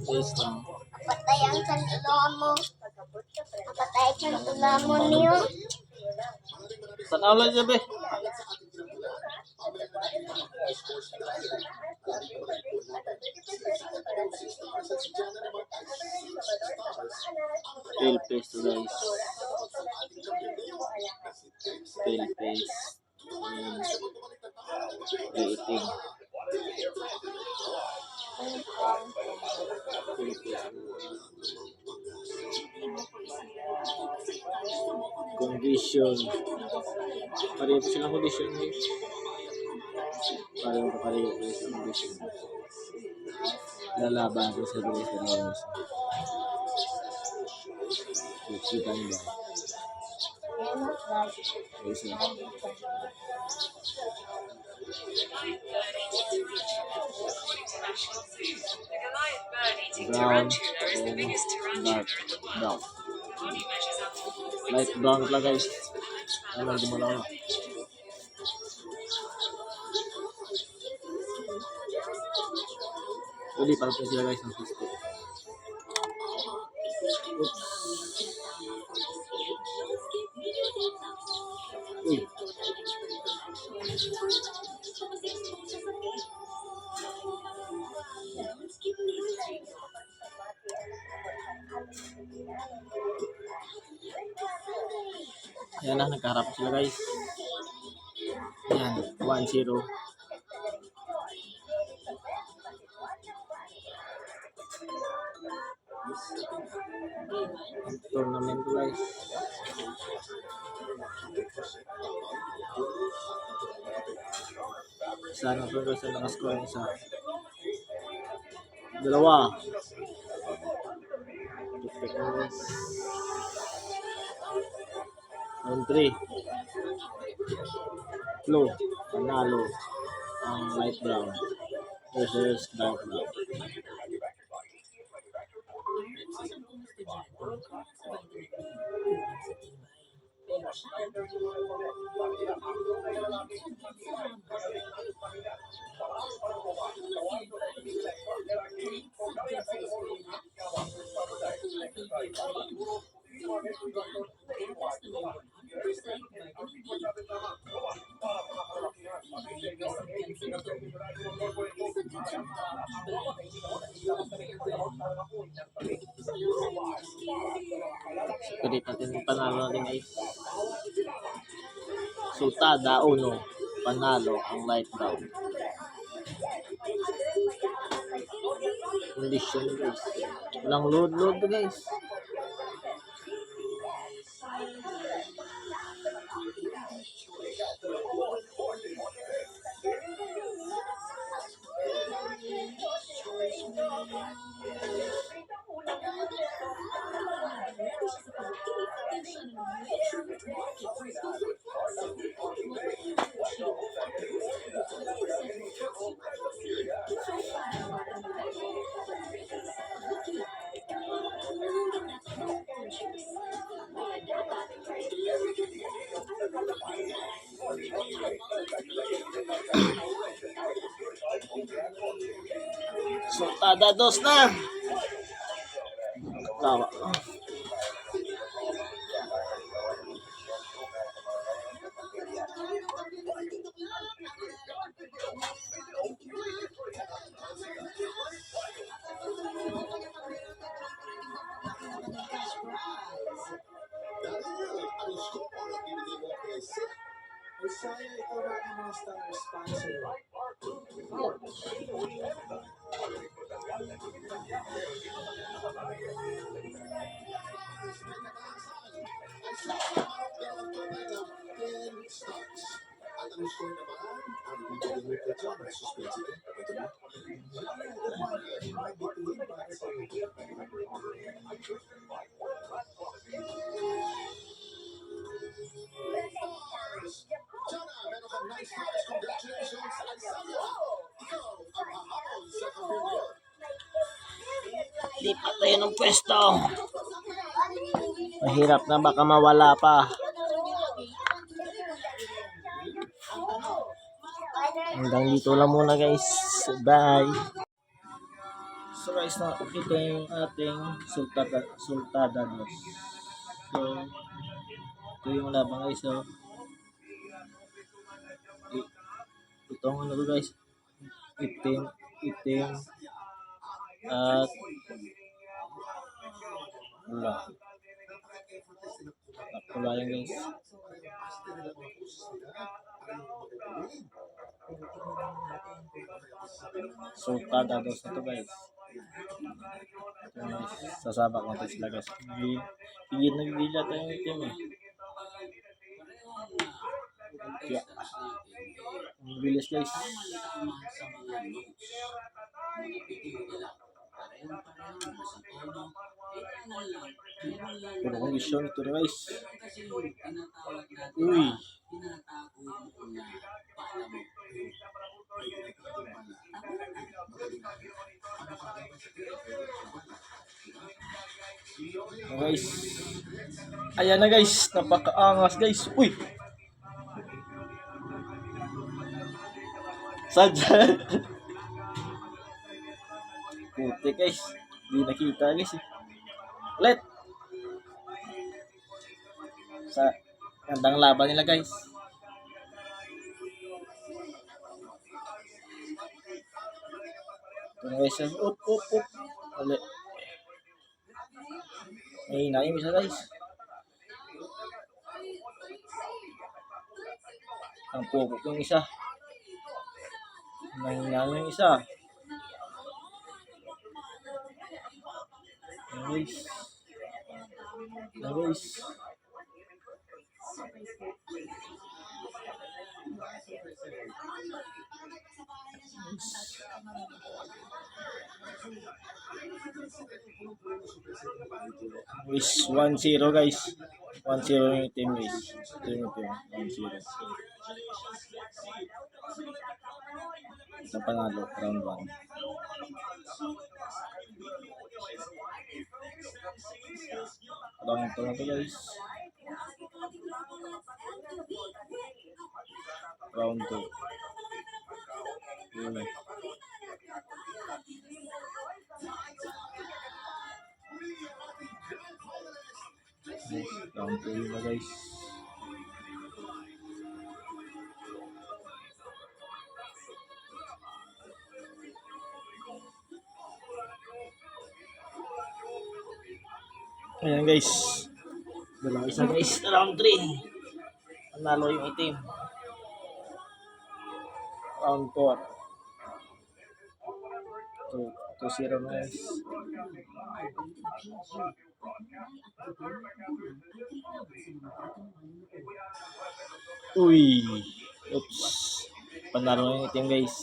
Yes lang. Patay ang santulan mo. Patay ang santulan mo niyo. Tanaw lang dyan, be. Pale face to guys. Pale face. Iiting. Condition. Pareho silang condition guys. Pareho silang condition. Lalaban ko sa guys na guys. Kita nyo ba? Guys na. Brown, dark, brown. Light brown pala guys. Ano, gumalaw na. Uli, parang sila guys ng fiscal. Oops. Uy. Ayan na, nagkaharap sila guys. Ayan, 1-0. Tournament ko guys. Isa na po guys, nakascore isa. Dalawa. Round 3. Flow, panalo ang light brown versus dark brown. Pilit natin yung panalo natin guys. Sultada uno, panalo ang light brown. Condition guys. Walang load guys. Sultada dos na. Tawa. Saya ito natin mga star sponsor. At ang score naman, ang bibigyan mo ito ay suspense. Ito na. Bituin para sa iyo. Jana, meron kang nice house. Congratulations, Alessandro. Ikaw ang hahabol sa kampiyon. Lipat tayo ng pwesto. Mahirap na, baka mawala pa. Hanggang dito lang muna guys. Bye! So guys, nakita yung ating sultada dos. So, ito yung labang guys. So, itong ano to guys, itim, at wala. Wala yan guys. Sultada dos na to guys. Ito guys, sasabak natin sila guys. Nagdila tayo itim eh. Kaya, ang bilis guys. Puro kondisyon ito guys. Uy. Guys. Ayan na guys, napakaangas guys. Uy. Sadya. Puti guys. Hindi nakita guys eh. Ulit. Sa gandang laban nila guys. Ito na guys. Up. Ulit. May hinahin isa guys. Ang pupok yung isa. May hinahin yung isa. Guys. Guys, 1-0 guys. 1-0 yung team guys. Ito yung team. 1-0. Ito panalo. Round 1. Round 2 na to guys. Round 2. Yun eh. Round 2 yun na guys. Ayan guys. Dalawa isa guys. Round 3. Nanalo yung itim. Round 4. 2-0 na guys. Uy. Oops. Panalo yung itim guys.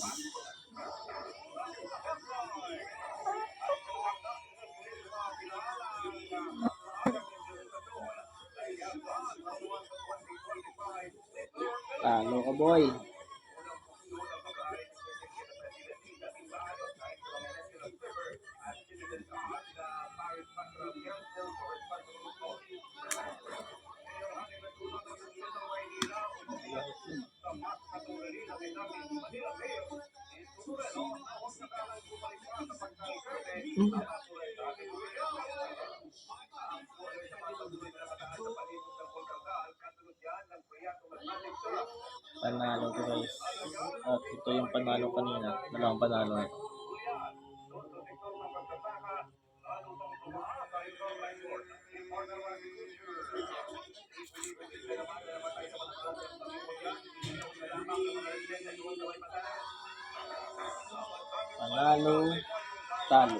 Talo ka boy. Panalo to guys. At ito yung panalo kanina. Dalawang panalo. Panalo, talo.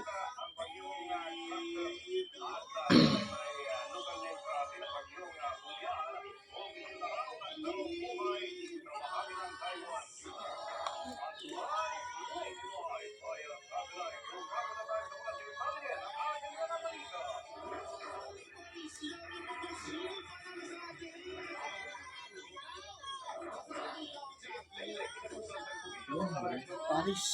Paris.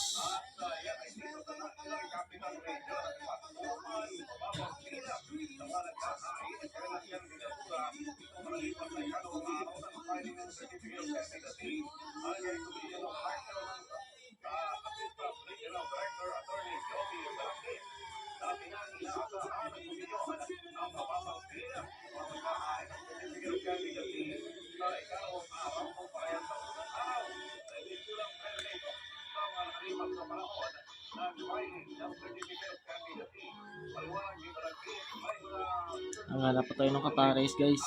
Ang hanap pa tayo ng kapares guys.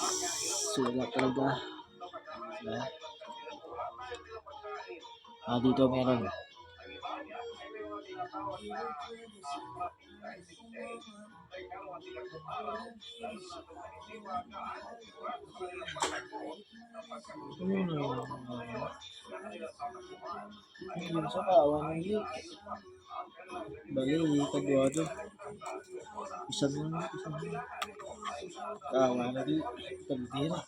Sulat talaga. Diba? Dito meron. Yun sa kawan hindi. Bali, kadwa doon. Isa doon. Kawan hindi. Pagdira.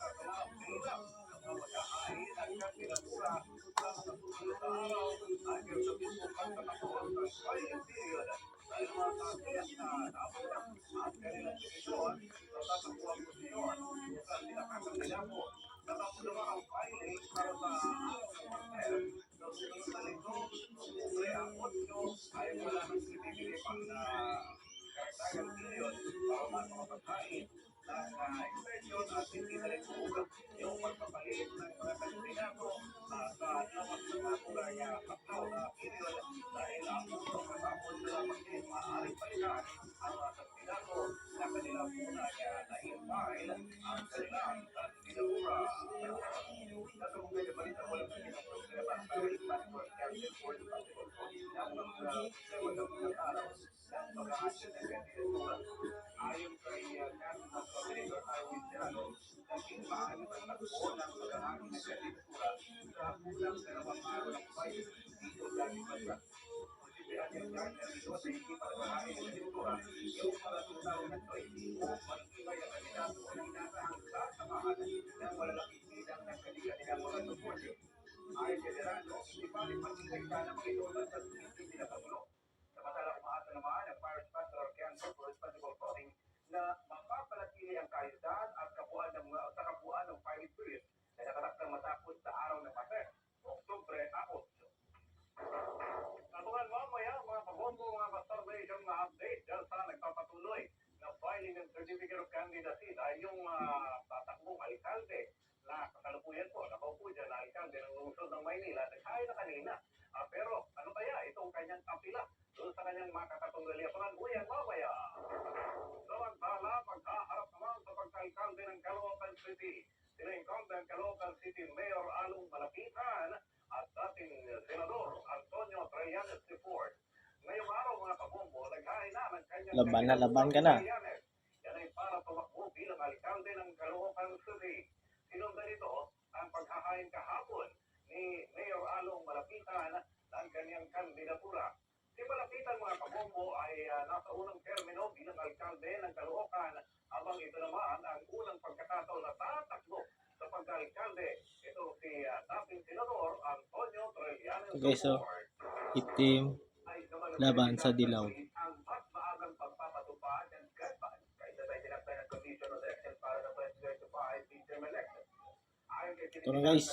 Laban na, laban ka na. Ito guys, so, itim laban sa dilaw. Ito na guys.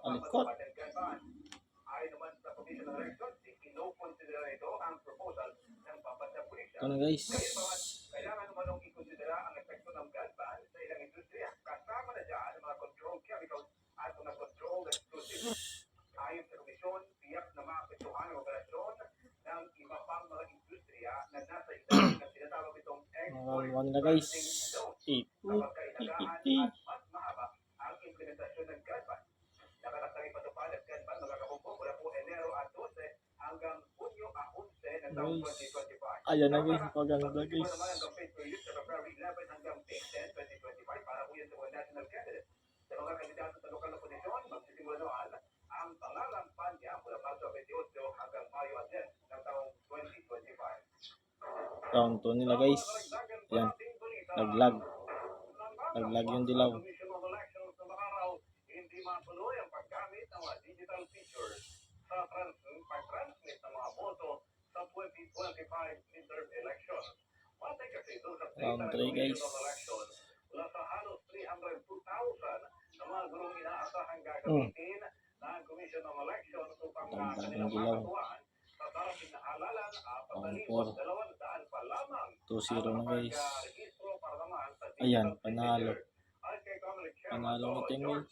Alikot. Ito na guys. Ano na guys. Ayan na guys, paganda guys. Round 2 nila guys. Yan. Naglag. Naglag yung dilaw. Round 3 guys. Hmm. Tandang dilaw. Ang 4. 2-0 na guys. Ayan, panalo. Panalo na ito guys.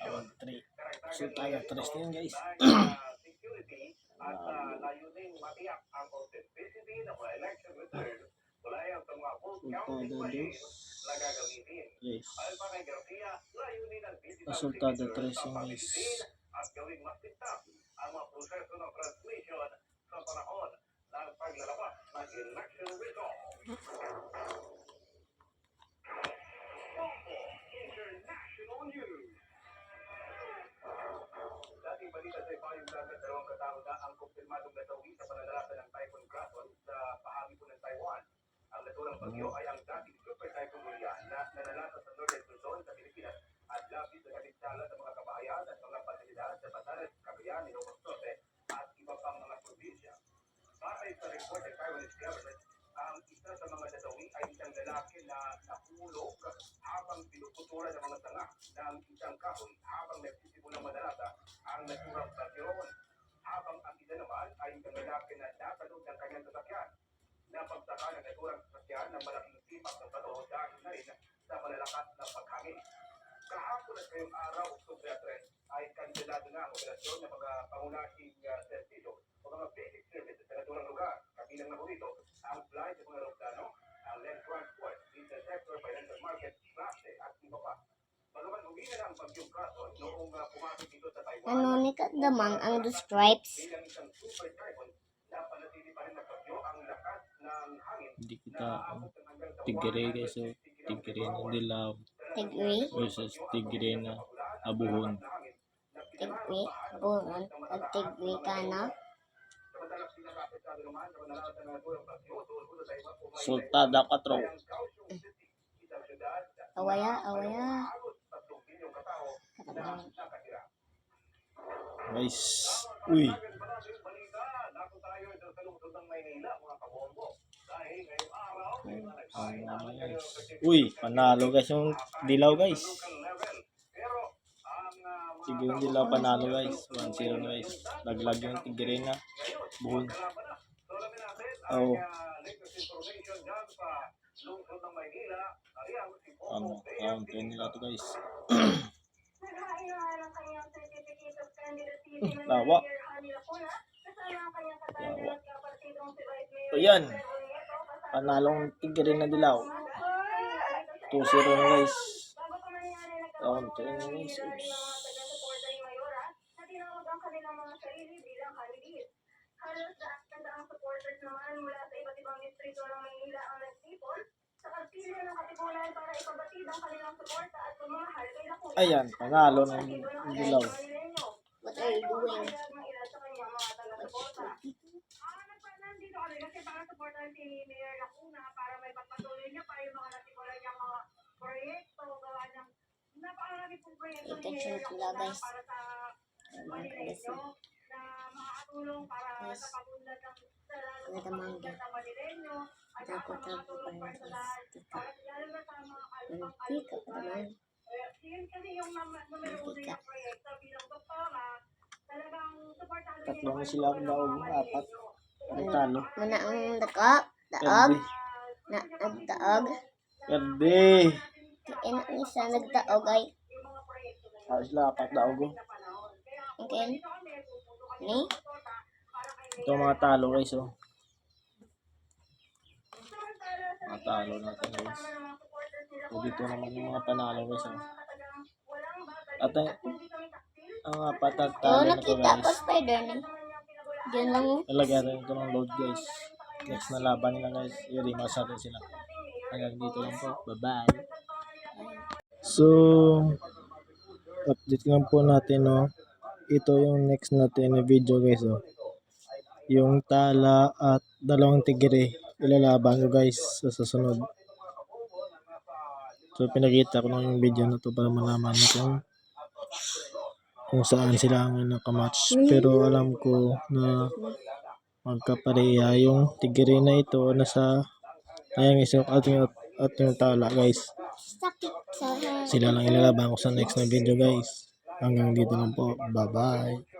Round 3. Resultado 3 na yun guys. Resultado 3 yun guys. Ano ni kadamang ang The Stripes? Hindi kita Tigre guys. So, Tigre na dilaw Tigre, versus Tigre na abuhon. Tigre, buron, at Tigre ka na. Resultado 4. Awaya. Kadamang. Guys. Uy. Uy, panalo guys yung dilaw guys. Sige yung dilaw panalo guys. 1-0 na guys. Laglag yung Tigre na buhon. Oh. Round 10 nila to guys. Tawa. Ayan. Panalong Tigre na dilaw. 2-0 na guys. Round 10 na guys. Oops. Ayan, panalo ng dilaw. What are you doing? Ikan sila guys. Guys, kadamang din. Tago para guys. Tika. Tika kadamang. Tika. Tatlong na sila ang daog. 4. Talo. Muna ang daog. Perde. Nagdaog. Perde. Isa nagdaog ay. Sila 4 daog. Okay. Ni? Ito mga talo guys. Oh. Mga talo natin guys. So dito naman yung mga panalo guys. Oh. At ang apat at Oo, talo na to nakita ko guys. spider na. Diyan lang oh. Lalagyan rin ito ng load guys. Next na laban nila guys. I-rematch natin sila. Hanggang dito lang po. Bye-bye. So, update lang po natin no. Ito yung next natin na video guys oh. Yung tala at dalawang tigre ilalaban ko guys sa susunod. So pinakita ko lang yung video na to para malaman nyo kung saan sila ang nakamatch. Pero alam ko na magkapareha yung tigre na ito nasa ayang isang at yung tala guys. Sakit sa Sila lang ilalaban ko sa next na video guys. Hanggang dito lang po. Bye bye.